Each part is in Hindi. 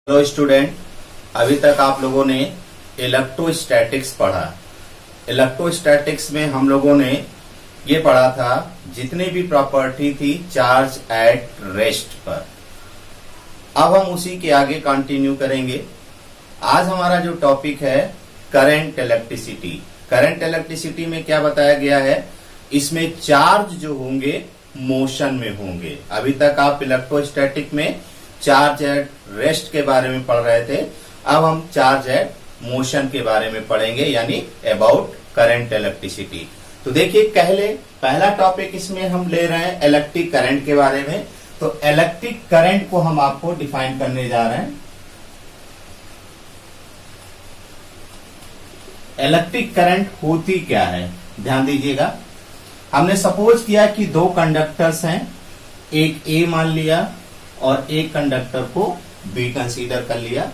हेलो स्टूडेंट, अभी तक आप लोगों ने इलेक्ट्रोस्टैटिक्स पढ़ा। इलेक्ट्रोस्टैटिक्स में हम लोगों ने ये पढ़ा था जितनी भी प्रॉपर्टी थी चार्ज एट रेस्ट पर। अब हम उसी के आगे कंटिन्यू करेंगे। आज हमारा जो टॉपिक है करंट इलेक्ट्रिसिटी। करंट इलेक्ट्रिसिटी में क्या बताया गया है, इसमें चार्ज जो होंगे मोशन में होंगे। अभी तक आप इलेक्ट्रोस्टैटिक में चार्ज एट रेस्ट के बारे में पढ़ रहे थे, अब हम चार्ज एट मोशन के बारे में पढ़ेंगे, यानी अबाउट करंट इलेक्ट्रिसिटी। तो देखिए पहला टॉपिक इसमें हम ले रहे हैं इलेक्ट्रिक करंट के बारे में। तो इलेक्ट्रिक करंट को हम आपको डिफाइन करने जा रहे हैं। इलेक्ट्रिक करंट होती क्या है, ध्यान दीजिएगा। हमने सपोज किया कि दो कंडक्टर्स हैं, एक ए मान लिया और एक कंडक्टर को बी कंसीडर कर लिया।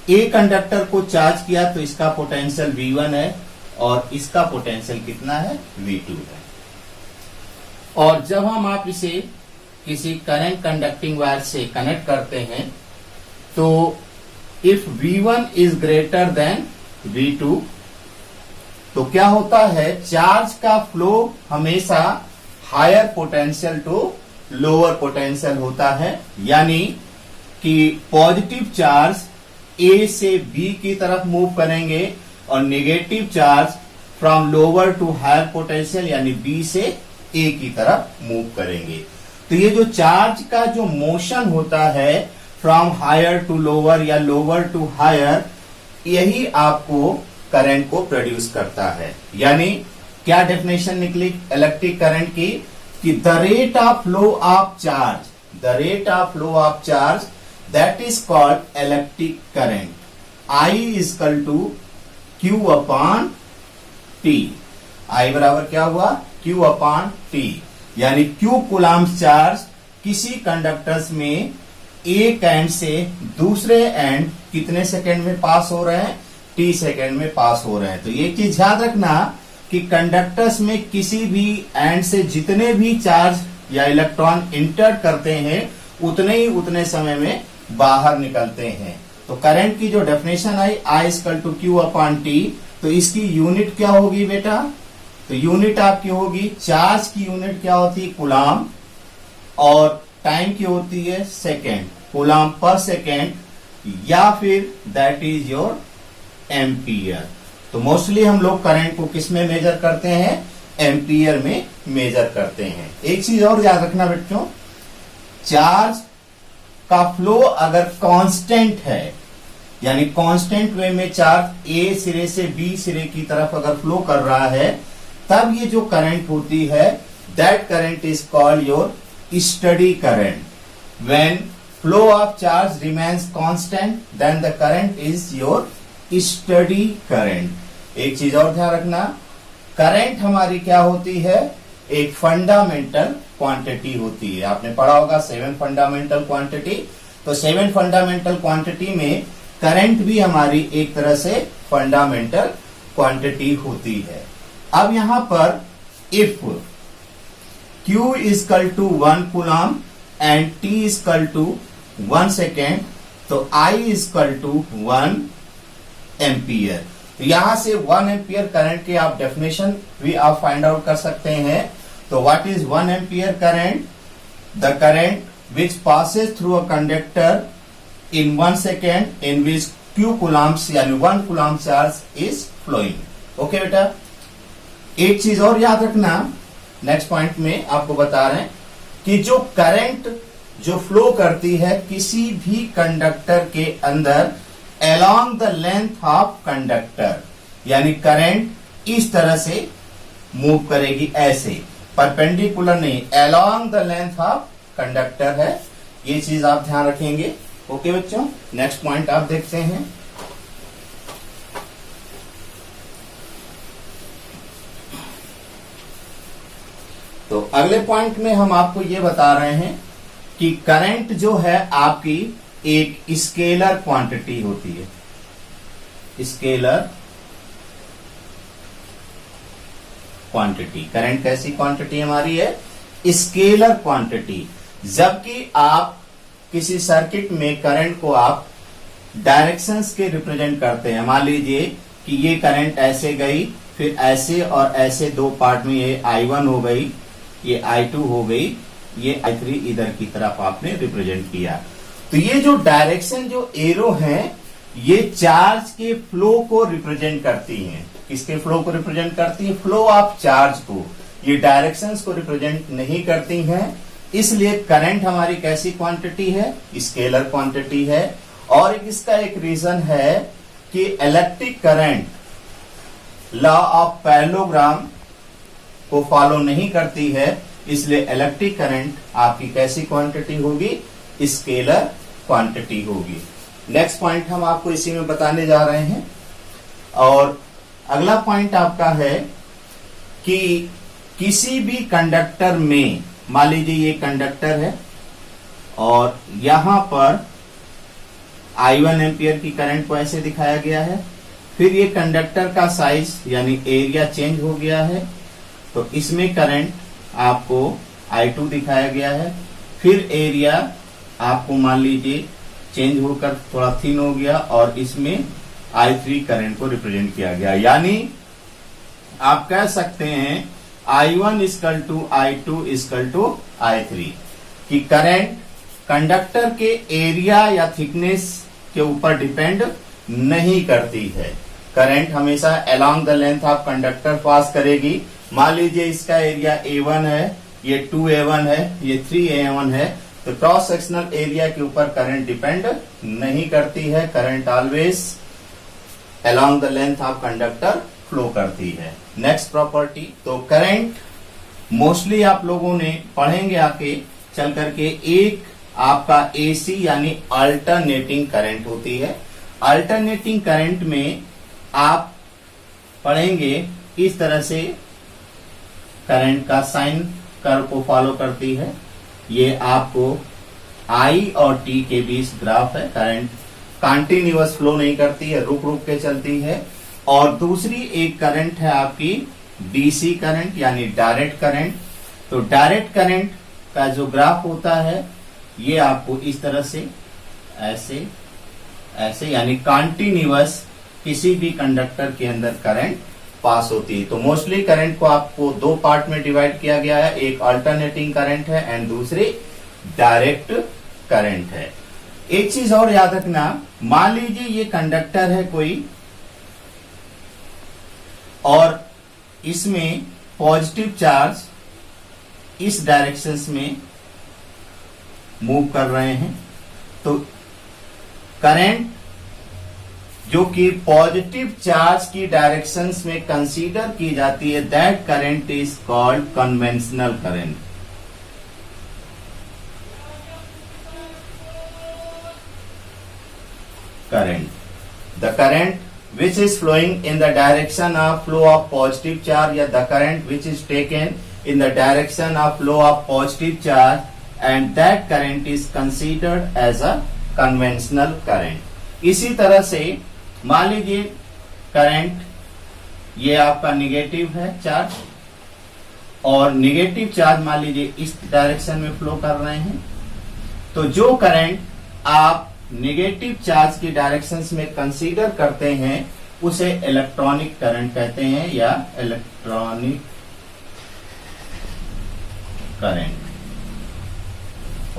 ए कंडक्टर को चार्ज किया तो इसका पोटेंशियल V1 है और इसका पोटेंशियल कितना है, V2 है। और जब हम आप इसे किसी करंट कंडक्टिंग वायर से कनेक्ट करते हैं तो if V1 is greater than V2 तो क्या होता है, चार्ज का फ्लो हमेशा higher potential to lower potential होता है। यानी कि पॉजिटिव चार्ज ए से बी की तरफ मूव करेंगे और negative charge from lower to higher potential यानी बी से ए की तरफ मूव करेंगे। तो ये जो चार्ज का जो मोशन होता है फ्रॉम हायर टू लोअर या लोअर टू हायर, यही आपको करंट को प्रोड्यूस करता है। यानी क्या डेफिनेशन निकली इलेक्ट्रिक करंट की कि the rate of flow of charge that is called electric current. I equal to Q upon T। I बराबर क्या हुआ, Q अपॉन T। यानी Q कूलम्ब चार्ज किसी कंडक्टर्स में एक एंड से दूसरे एंड कितने सेकेंड में पास हो रहे हैं, T सेकेंड में पास हो रहे हैं। तो एक चीज याद रखना कि कंडक्टर्स में किसी भी एंड से जितने भी चार्ज या इलेक्ट्रॉन इंटर करते हैं उतने समय में बाहर निकलते हैं। तो करंट की जो डेफिनेशन आई I equal to Q upon T, तो इसकी यूनिट क्या होगी बेटा, तो यूनिट आपकी होगी, चार्ज की यूनिट क्या होती है, कूलम्ब, और टाइम की होती है सेकेंड, कूलम्ब पर सेकेंड, या फिर दैट इज योर एम्पियर। तो मोस्टली हम लोग करंट को किस में मेजर करते हैं, एम्पियर में मेजर करते हैं। एक चीज और याद रखना बच्चों, चार्ज का फ्लो अगर कांस्टेंट है, यानी कांस्टेंट वे में चार्ज ए सिरे से बी सिरे की तरफ अगर फ्लो कर रहा है, तब ये जो करंट होती है that current is called your steady current. When flow of charge remains constant then the current is your steady current. एक चीज और ध्यान रखना, करंट हमारी क्या होती है, एक फंडामेंटल क्वांटिटी होती है। आपने पढ़ा होगा 7 फंडामेंटल क्वांटिटी। तो 7 फंडामेंटल क्वांटिटी में करंट भी हमारी एक तरह से फंडामेंटल क्वांटिटी होती है। अब यहां पर if Q equal to 1 coulomb and T equal to 1 second, तो I इजकल टू 1 एम्पियर। तो यहां से 1 एम्पियर करंट के आप डेफिनेशन भी आप फाइंड आउट कर सकते हैं। तो what is 1 ampere current, the current which passes through a conductor in 1 second in which Q coulombs यानी 1 coulomb charge is flowing. Okay बेटा, एक चीज और याद रखना, नेक्स्ट पॉइंट में आपको बता रहे हैं कि जो करंट जो फ्लो करती है किसी भी कंडक्टर के अंदर along the length of conductor, यानी करंट इस तरह से मूव करेगी, ऐसे परपेंडिकुलर नहीं, along the length of conductor है। ये चीज आप ध्यान रखेंगे। ओके बच्चों, नेक्स्ट पॉइंट आप देखते हैं। तो अगले पॉइंट में हम आपको ये बता रहे हैं कि करंट जो है आपकी एक स्केलर क्वांटिटी होती है। स्केलर क्वांटिटी, करंट कैसी क्वांटिटी हमारी है, स्केलर क्वांटिटी। जबकि आप किसी सर्किट में करंट को आप डायरेक्शंस के रिप्रेजेंट करते हैं। मान लीजिए कि ये करंट ऐसे गई, फिर ऐसे और ऐसे दो पार्ट में, ये I1 हो गई, ये I2 हो गई, ये I3 इधर की तरफ आपने रिप्रेजेंट किया। तो ये जो डायरेक्शन, जो एरो है, ये चार्ज के फ्लो को रिप्रेजेंट करती हैं। किसके फ्लो को रिप्रेजेंट करती है? फ्लो ऑफ चार्ज को। ये डायरेक्शंस को रिप्रेजेंट नहीं करती हैं। इसलिए करंट हमारी कैसी क्वांटिटी है? स्केलर क्वांटिटी है। और इसका एक रीजन है कि electric current law of parallelogram को फॉलो नहीं करती है, इसलिए इलेक्ट्रिक करंट आपकी कैसी क्वांटिटी होगी? स्केलर क्वांटिटी होगी। नेक्स्ट पॉइंट हम आपको इसी में बताने जा रहे हैं। और अगला पॉइंट आपका है कि किसी भी कंडक्टर में, मान लीजिए ये कंडक्टर है और यहां पर I1 एम्पियर की करंट को ऐसे दिखाया गया है। फिर ये कंडक्टर का साइज यानी एरिया चेंज हो गया है, तो इसमें करंट आपको I2 दिखाया गया है। फिर एरिया आपको मान लीजिए चेंज होकर थोड़ा थिन हो गया और इसमें I3 करंट को रिप्रेजेंट किया गया। यानी आप कह सकते हैं I1 equal to I2 equal to I3 कि करंट कंडक्टर के एरिया या थिकनेस के ऊपर डिपेंड नहीं करती है। करंट हमेशा along the length of conductor pass करेगी। मान लीजिए इसका एरिया A1 है, ये 2A1 है, ये 3A1 है, तो क्रॉस सेक्शनल एरिया के ऊपर करंट डिपेंड नहीं करती है। Current always along the length of conductor flow करती है। नेक्स्ट प्रॉपर्टी, तो करंट मोस्टली आप लोगों ने पढ़ेंगे आके चल करके, एक आपका AC यानी अल्टरनेटिंग करंट होती है। अल्टरनेटिंग करंट में आप पढ़ेंगे इस तरह से करंट का साइन कर्व को फॉलो करती है। ये आपको I और T के बीच ग्राफ है। करंट कंटिन्यूअस फ्लो नहीं करती है, रुक रुक के चलती है। और दूसरी एक करंट है आपकी DC करंट यानी डायरेक्ट करंट। तो डायरेक्ट करंट का जो ग्राफ होता है ये आपको इस तरह से ऐसे ऐसे यानी कंटिन्यूअस किसी भी कंडक्टर के अंदर करंट पास होती है। तो मोस्टली करंट को आपको दो पार्ट में डिवाइड किया गया है, एक अल्टरनेटिंग करंट है एंड दूसरी डायरेक्ट करंट है। एक चीज और याद रखना, मान लीजिए ये कंडक्टर है कोई और इसमें पॉजिटिव चार्ज इस डायरेक्शन में मूव कर रहे हैं, तो करंट जो कि पॉजिटिव चार्ज की डायरेक्शंस में कंसीडर की जाती है, that current is called conventional current. The current which is flowing in the direction of flow of positive charge, या the current which is taken in the direction of flow of positive charge, and that current is considered as a conventional current। इसी तरह से मान लीजिए करंट ये आपका निगेटिव है चार्ज, और निगेटिव चार्ज मान लीजिए इस डायरेक्शन में फ्लो कर रहे हैं, तो जो करंट आप नेगेटिव चार्ज की डायरेक्शंस में कंसीडर करते हैं उसे इलेक्ट्रॉनिक करंट कहते हैं या electronic current.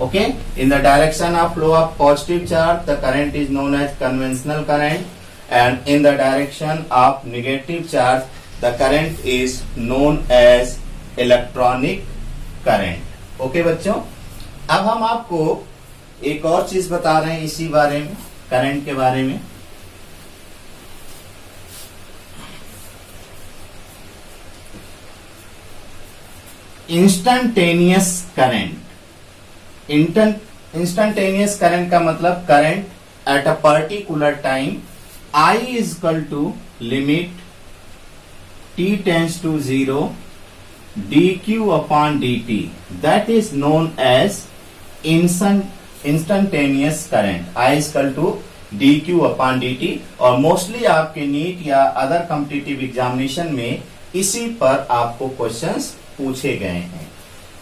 Okay, in the direction of flow of positive charge the current is known as conventional current, and in the direction of negative charge the current is known as electronic current. Okay बच्चों, अब हम आपको एक और चीज बता रहे हैं इसी बारे में, करंट के बारे में। Instantaneous current. इंस्टंटेनियस करंट का मतलब current at a particular time I is equal to limit t tends to 0 dq upon dt, that is known as instantaneous current. I is equal to dq upon dt, और मोस्टली आपके नीट या अदर कॉम्पिटिटिव एग्जामिनेशन में इसी पर आपको क्वेश्चंस पूछे गए हैं।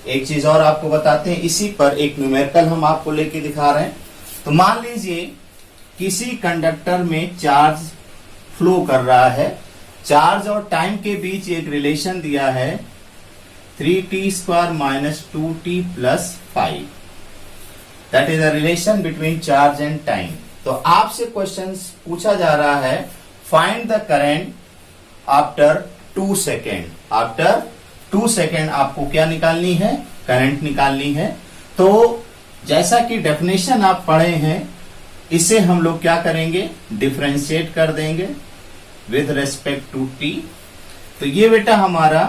एक चीज और आपको बताते हैं, इसी पर एक न्यूमेरिकल हम आपको लेके दिखा रहे हैं। तो मान लीजिए किसी कंडक्टर में चार्ज फ्लो कर रहा है, चार्ज और टाइम के बीच एक रिलेशन दिया है 3t² minus 2t plus 5, that is a relation between charge and time. तो आपसे क्वेश्चन पूछा जा रहा है, find the current after 2 second. After 2 second आपको क्या निकालनी है, करंट निकालनी है। तो जैसा कि डेफिनेशन आप पढ़े हैं, इसे हम लोग क्या करेंगे, डिफरेंशिएट कर देंगे विद रेस्पेक्ट टू टी। तो ये बेटा हमारा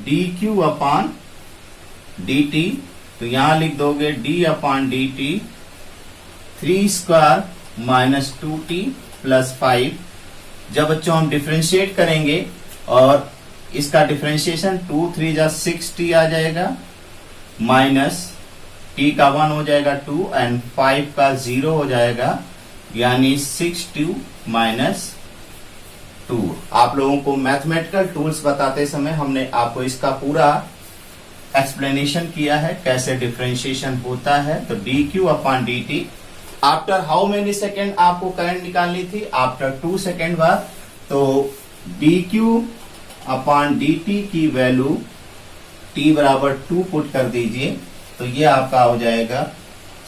dq अपॉन dt, तो यहां लिख दोगे d upon dt 3² minus 2t plus 5। जब बच्चों हम डिफरेंशिएट करेंगे और इसका डिफरेंशिएशन 2 3 जा 6t आ जाएगा, माइनस t का 1 हो जाएगा 2 एंड 5 का 0 हो जाएगा, यानी 6t माइनस 2। आप लोगों को मैथमेटिकल टूल्स बताते समय हमने आपको इसका पूरा एक्सप्लेनेशन किया है कैसे डिफरेंशिएशन होता है। तो dq upon dt after how many second आपको करंट निकालनी थी, आफ्टर 2 सेकेंड बाद। तो dq अपॉन dt की वैल्यू t बराबर 2 पुट कर दीजिए, तो ये आपका हो जाएगा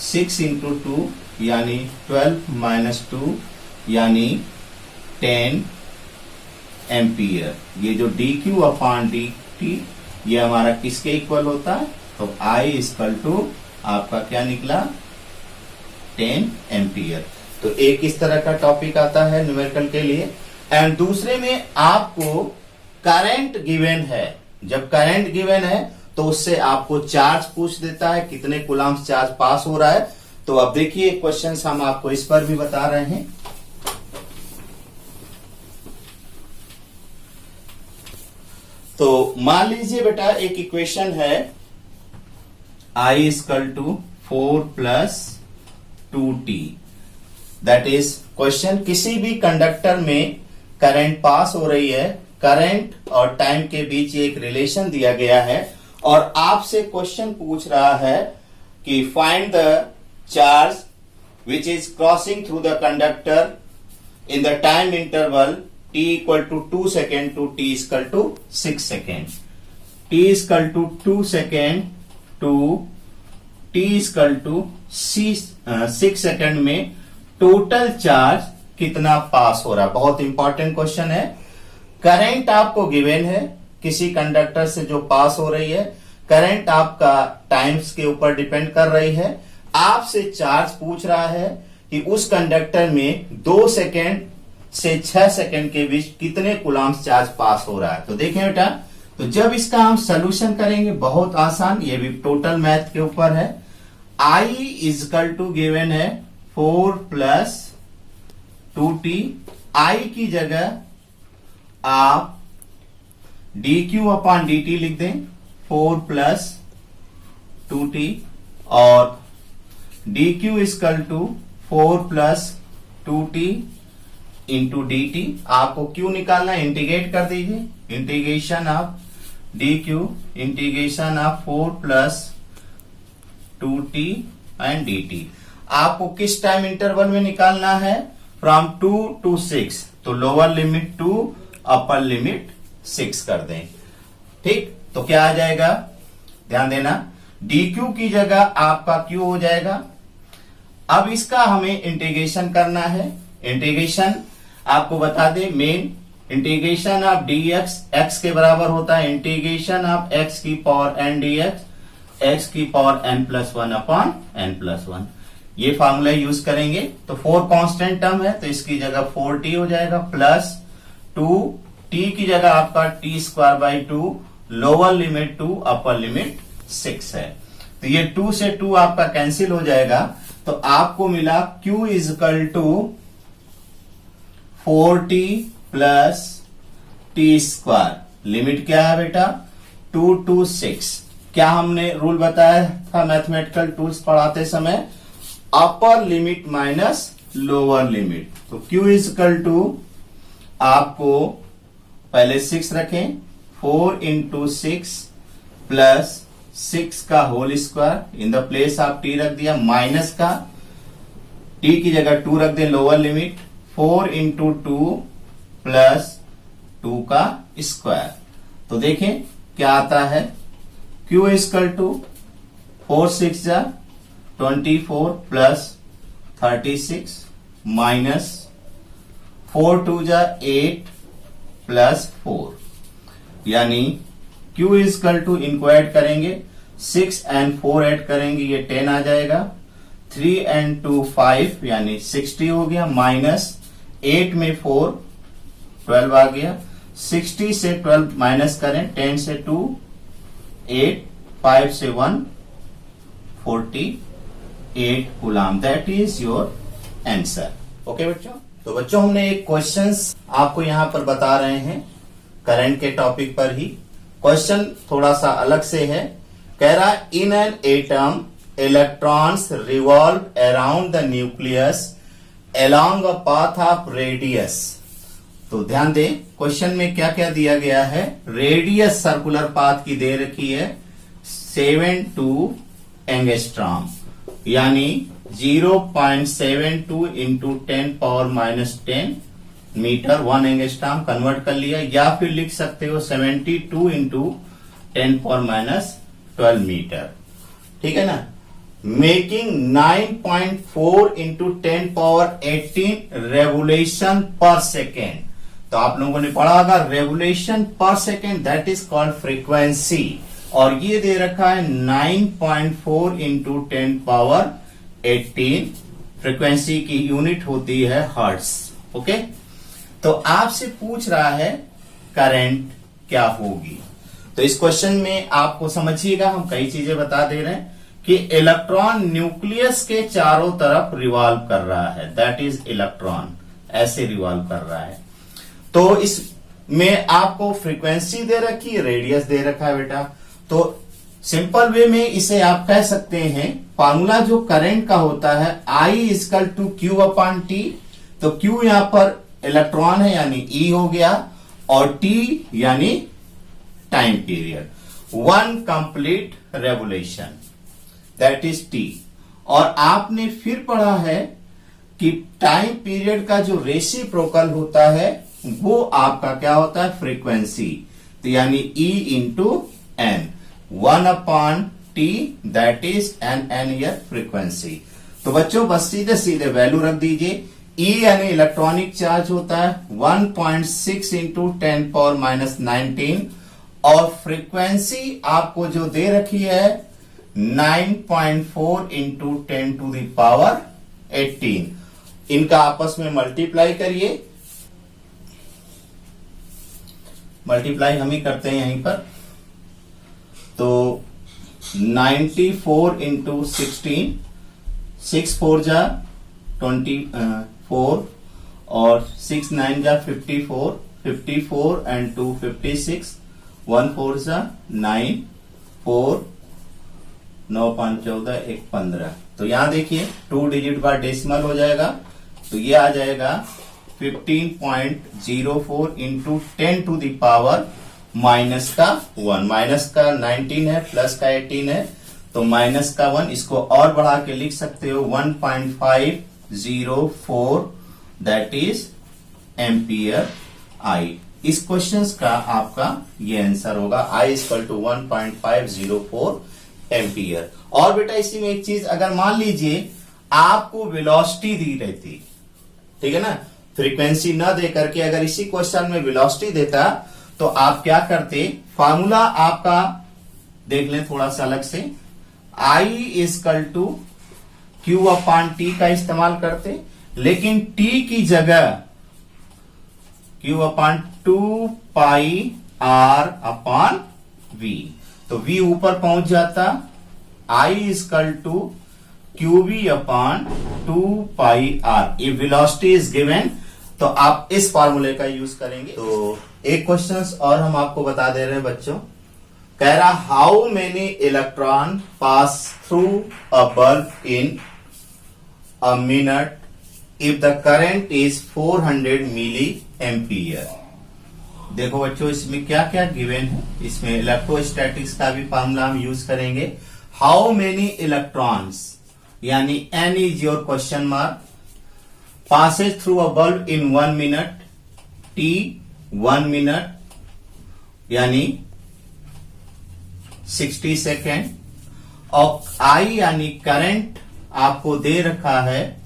6 इंटू 2 यानी 12 माइनस 2 यानी 10 एम्पियर। ये जो dq अपॉन dt ये हमारा किसके इक्वल होता है, तो I इक्वल टू आपका क्या निकला 10 एम्पियर। तो एक इस तरह का टॉपिक आता है न्यूमेरिकल के लिए। एंड दूसरे में आपको करंट गिवन है, जब करंट गिवन है तो उससे आपको चार्ज पूछ देता है, कितने कूलम्ब चार्ज पास हो रहा है। तो अब देखिए क्वेश्चंस हम आपको इस पर भी बता रहे हैं। तो मान लीजिए बेटा एक इक्वेशन है I equal to 4 plus 2t, that is question किसी भी कंडक्टर में करंट पास हो रही है, करंट और टाइम के बीच एक रिलेशन दिया गया है और आपसे क्वेश्चन पूछ रहा है कि find the charge which is crossing through the conductor in the time interval t equal to 2 second to t equal to 6 second. t equal to 2 second to t equal to 6 second में टोटल चार्ज कितना पास हो रहा है। बहुत इंपॉर्टेंट क्वेश्चन है। करंट आपको गिवन है, किसी कंडक्टर से जो पास हो रही है, करंट आपका टाइम्स के ऊपर डिपेंड कर रही है। आपसे चार्ज पूछ रहा है कि उस कंडक्टर में 2 सेकेंड से 6 सेकेंड के बीच कितने कूलम्ब चार्ज पास हो रहा है। तो देखें बेटा, तो जब इसका हम सॉल्यूशन करेंगे बहुत आसान, ये भी टोटल मैथ के ऊपर है। I इक्वल टू गिवन है 4 प्लस 2t, I की जगह आप dq अपॉन dt लिख दें 4 प्लस 2t और dq equal to 4 plus 2t into dt। आपको q निकालना है, इंटीग्रेट कर दीजिए, integration of dq integration of 4 plus 2t and dt। आपको किस टाइम इंटरवल में निकालना है, फ्रॉम 2 to 6, तो लोअर लिमिट 2 अपर लिमिट 6 कर दें। ठीक, तो क्या आ जाएगा, ध्यान देना, dq की जगह आपका q हो जाएगा। अब इसका हमें इंटीग्रेशन करना है। इंटीग्रेशन आपको बता दे, main integration of dx x के बराबर होता है इंटीग्रेशन ऑफ x की पावर n dx, x की power n plus 1 upon n plus 1। ये फार्मूला यूज करेंगे। तो 4 कांस्टेंट टर्म है, तो इसकी जगह 4t हो जाएगा प्लस 2t की जगह आपका t² by 2, lower limit 2 upper limit 6 है। तो ये 2 से 2 आपका कैंसिल हो जाएगा, तो आपको मिला q equal to 4t plus t²। Limit क्या है बेटा, 2 to 6। क्या हमने रूल बताया था मैथमेटिकल टूल्स पढ़ाते समय, upper limit minus lower limit. तो q इजकल टू आपको पहले 6 रखें, 4 इंटू 6 प्लस 6 का whole square, in the place of T रख दिया, माइनस का टी की जगह 2 रख दे, लोअर लिमिट 4 इंटू 2 प्लस 2 का स्क्वायर। तो देखें क्या आता है, Q इक्वल टू 4 6 जा 24 प्लस 36 माइनस 4 2 जा 8 प्लस 4, यानी Q इक्वल टू इनको ऐड करेंगे, 6 एंड 4 ऐड करेंगे, ये 10 आ जाएगा, 3 एंड 2 5 यानी 60 हो गया, माइनस 8 में 4 12 आ गया, 60 से 12 माइनस करें, 10 से 2 8, 5 से 1 48 coulomb. That is your answer. Okay बच्चों, तो बच्चों हमने एक क्वेश्चंस आपको यहां पर बता रहे हैं करंट के टॉपिक पर ही। क्वेश्चन थोड़ा सा अलग से है, कह रहा in an atom electrons revolve around the nucleus along a path of radius। तो ध्यान दें क्वेश्चन में क्या क्या दिया गया है, रेडियस सर्कुलर पाथ की दे रखी है 72 एंगस्ट्रॉम, यानी 0.72 into 10 power minus 10 metre 1 angstrom convert कर लिया, या फिर लिख सकते हो 72 इंटू 10 पावर माइनस 12 मीटर, ठीक है ना, मेकिंग 9.4 इंटू 10 पावर 18 रेवोल्यूशन पर सेकेंड। तो आप लोगों ने पढ़ा होगा रेवोल्यूशन पर second, that is called frequency, और ये दे रखा है 9.4 इंटू 10 पावर 18, फ्रीक्वेंसी की यूनिट होती है हर्ट्ज। ओके, तो आपसे पूछ रहा है करंट क्या होगी। तो इस क्वेश्चन में आपको समझिएगा, हम कई चीजें बता दे रहे हैं कि इलेक्ट्रॉन न्यूक्लियस के चारों तरफ रिवॉल्व कर रहा है, दैट इज इलेक्ट्रॉन ऐसे रिवॉल्व कर रहा है। तो इसमें आपको फ्रीक्वेंसी दे रखी है, रेडियस दे रखा है बेटा। तो सिंपल वे में इसे आप कह सकते हैं, फार्मूला जो करंट का होता है I equal to Q upon T. तो Q यहां पर इलेक्ट्रॉन है यानी E हो गया, और T यानी time period, 1 complete revolution that is T। और आपने फिर पढ़ा है कि टाइम पीरियड का जो रेसिप्रोकल होता है वो आपका क्या होता है, फ्रीक्वेंसी। तो यानी E into N, 1 upon T that is N ईयर फ्रीक्वेंसी। तो बच्चों बस सीधे सीधे वैल्यू रख दीजिए, E यानी इलेक्ट्रॉनिक चार्ज होता है 1.6 इंटू 10 पावर माइनस 19, और फ्रीक्वेंसी आपको जो दे रखी है 9.4 इंटू 10 टू द पावर 18। इनका आपस में मल्टीप्लाई करिए, मल्टीप्लाई हम ही करते हैं यहीं पर। तो 94 इंटू 16, 6 4 जा 24, और 6 9 जा 54, 54 एंड 2 56, 1 4 जा 9, 4 9 5 14 1 15। तो यहां देखिए 2 डिजिट का डेसिमल हो जाएगा, तो ये आ जाएगा 15.04 into 10 to the power minus का 1, माइनस का 19 है, प्लस का 18 है, तो माइनस का 1, इसको और बढ़ा के लिख सकते हो 1.504 दैट इज एम्पियर आई। इस क्वेश्चन का आपका ये आंसर होगा, I इक्वल टू 1.504 एम्पियर। और बेटा इसी में एक चीज, अगर मान लीजिए आपको वेलोसिटी दी रहती, ठीक है ना, फ्रीक्वेंसी न दे करके अगर इसी क्वेश्चन में वेलोसिटी देता, तो आप क्या करते, फार्मूला आपका देख लें थोड़ा सा अलग से, I equal to Q upon T का इस्तेमाल करते, लेकिन T की जगह Q upon 2 pi R upon V। तो V ऊपर पहुंच जाता, I equal to QV upon 2 pi R। If velocity is given तो आप इस फार्मूले का यूज करेंगे। तो एक क्वेश्चन और हम आपको बता दे रहे हैं बच्चों, कह रहा how many electron pass through a bulb in a minute if the current is 400 milli ampere. देखो बच्चों, इसमें क्या क्या गिवन है। इसमें इलेक्ट्रोस्टैटिक्स का भी फॉर्मूला हम यूज करेंगे। हाउ मेनी इलेक्ट्रॉन्स, यानी N is your question mark, passes through a bulb in 1 minute, T 1 minute यानी 60 सेकेंड, और आई यानी करंट आपको दे रखा है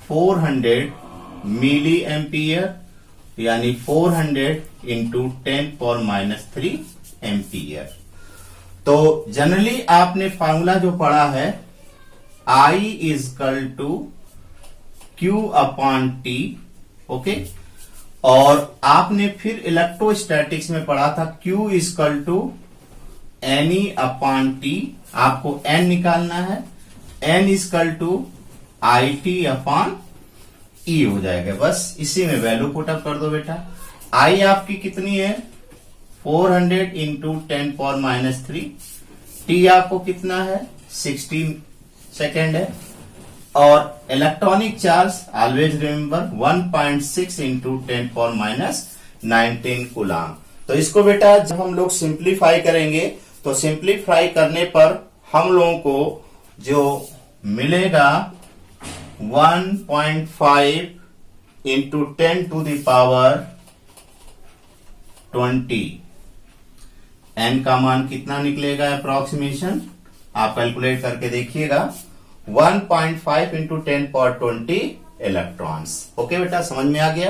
400 मिली एम्पियर, यानी 400 इंटू 10⁻³ एम्पियर। तो जनरली आपने फार्मूला जो पढ़ा है, I equal to Q/T, okay. और आपने फिर इलेक्ट्रोस्टैटिक्स में पढ़ा था Q इजकल टू NE/T, आपको N निकालना है, N इजकल टू IT/E हो जाएगा। बस इसी में वैल्यू पुटअप कर दो बेटा। I आपकी कितनी है 400 इंटू 10⁻³ T आपको कितना है 60 सेकेंड है, और electronic charge always remember 1.6 into 10⁻19 coulomb. तो इसको बेटा जब हम लोग सिंप्लीफाई करेंगे तो सिंप्लीफाई करने पर हम लोगों को जो मिलेगा 1.5 इंटू 10⁻20। n का मान कितना निकलेगा अप्रोक्सीमेशन, आप कैलकुलेट करके देखिएगा। 1.5 इंटू 10⁻20 इलेक्ट्रॉन्स। ओके बेटा, समझ में आ गया।